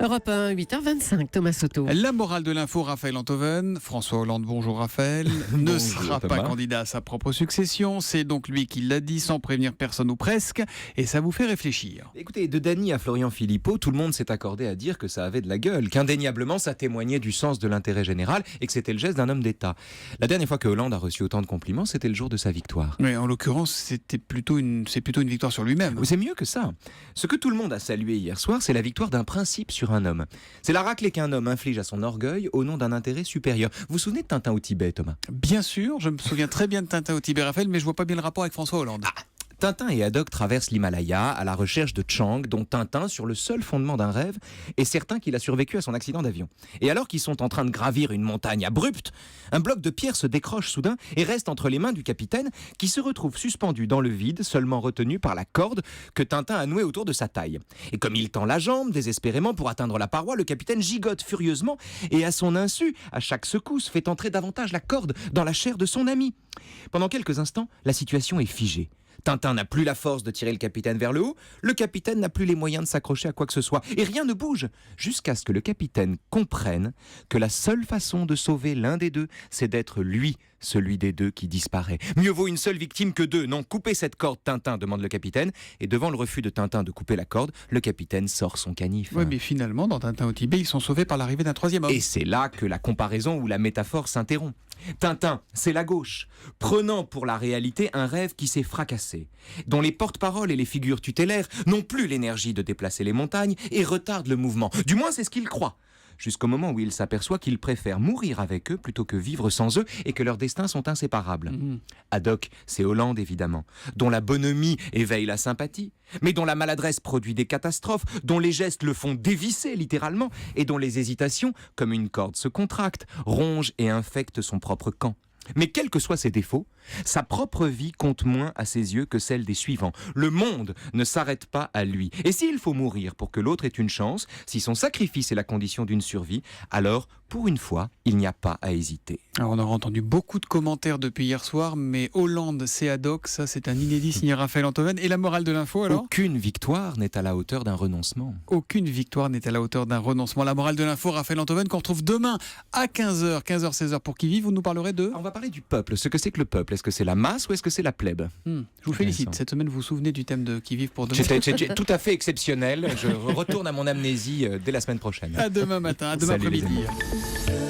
Europe 1, 8h25, Thomas Soto. La morale de l'info, Raphaël Enthoven. François Hollande, bonjour Raphaël, ne Bonjour, sera Thomas. pas candidat à sa propre succession. C'est donc lui qui l'a dit sans prévenir personne ou presque. Et ça vous fait réfléchir. Écoutez, de Dany à Florian Philippot, tout le monde s'est accordé à dire que ça avait de la gueule, qu'indéniablement ça témoignait du sens de l'intérêt général et que c'était le geste d'un homme d'État. La dernière fois que Hollande a reçu autant de compliments, c'était le jour de sa victoire. Mais en l'occurrence, c'est plutôt une victoire sur lui-même. C'est mieux que ça. Ce que tout le monde a salué hier soir, c'est la victoire d'un principe sur un homme. C'est la raclée qu'un homme inflige à son orgueil au nom d'un intérêt supérieur. Vous vous souvenez de Tintin au Tibet, Thomas ? Bien sûr, je me souviens très bien de Tintin au Tibet, Raphaël, mais je vois pas bien le rapport avec François Hollande. Tintin et Haddock traversent l'Himalaya à la recherche de Chang, dont Tintin, sur le seul fondement d'un rêve, est certain qu'il a survécu à son accident d'avion. Et alors qu'ils sont en train de gravir une montagne abrupte, un bloc de pierre se décroche soudain et reste entre les mains du capitaine, qui se retrouve suspendu dans le vide, seulement retenu par la corde que Tintin a nouée autour de sa taille. Et comme il tend la jambe désespérément pour atteindre la paroi, le capitaine gigote furieusement et à son insu, à chaque secousse, fait entrer davantage la corde dans la chair de son ami. Pendant quelques instants, la situation est figée. Tintin n'a plus la force de tirer le capitaine vers le haut, le capitaine n'a plus les moyens de s'accrocher à quoi que ce soit, et rien ne bouge, jusqu'à ce que le capitaine comprenne que la seule façon de sauver l'un des deux, c'est d'être lui, celui des deux qui disparaît. Mieux vaut une seule victime que deux. Non, coupez cette corde, Tintin, demande le capitaine, et devant le refus de Tintin de couper la corde, le capitaine sort son canif. Oui, mais finalement, dans Tintin au Tibet, ils sont sauvés par l'arrivée d'un troisième homme. Et c'est là que la comparaison ou la métaphore s'interrompt. Tintin, c'est la gauche, prenant pour la réalité un rêve qui s'est fracassé, dont les porte-paroles et les figures tutélaires n'ont plus l'énergie de déplacer les montagnes et retardent le mouvement. Du moins, c'est ce qu'il croit. Jusqu'au moment où il s'aperçoit qu'il préfère mourir avec eux plutôt que vivre sans eux et que leurs destins sont inséparables. Haddock, c'est Hollande évidemment, dont la bonhomie éveille la sympathie, mais dont la maladresse produit des catastrophes, dont les gestes le font dévisser littéralement et dont les hésitations, comme une corde se contractent, rongent et infectent son propre camp. Mais quels que soient ses défauts, sa propre vie compte moins à ses yeux que celle des suivants. Le monde ne s'arrête pas à lui. Et s'il faut mourir pour que l'autre ait une chance, si son sacrifice est la condition d'une survie, alors, pour une fois, il n'y a pas à hésiter. Alors, on aura entendu beaucoup de commentaires depuis hier soir, mais Hollande, c'est Haddock, ça c'est un inédit signé Raphaël Enthoven. Et la morale de l'info alors ? Aucune victoire n'est à la hauteur d'un renoncement. Aucune victoire n'est à la hauteur d'un renoncement. La morale de l'info, Raphaël Enthoven, qu'on retrouve demain à 15h, 16h pour qui vive. Vous nous parlerez de... On va parler du peuple. Ce que c'est que le peuple. Est-ce que c'est la masse ou est-ce que c'est la plèbe ? Je vous félicite. Cette semaine, vous vous souvenez du thème de qui vive pour demain ? C'était tout à fait exceptionnel. Je retourne à mon amnésie dès la semaine prochaine. À demain matin, à demain Salut, les après-midi. amis.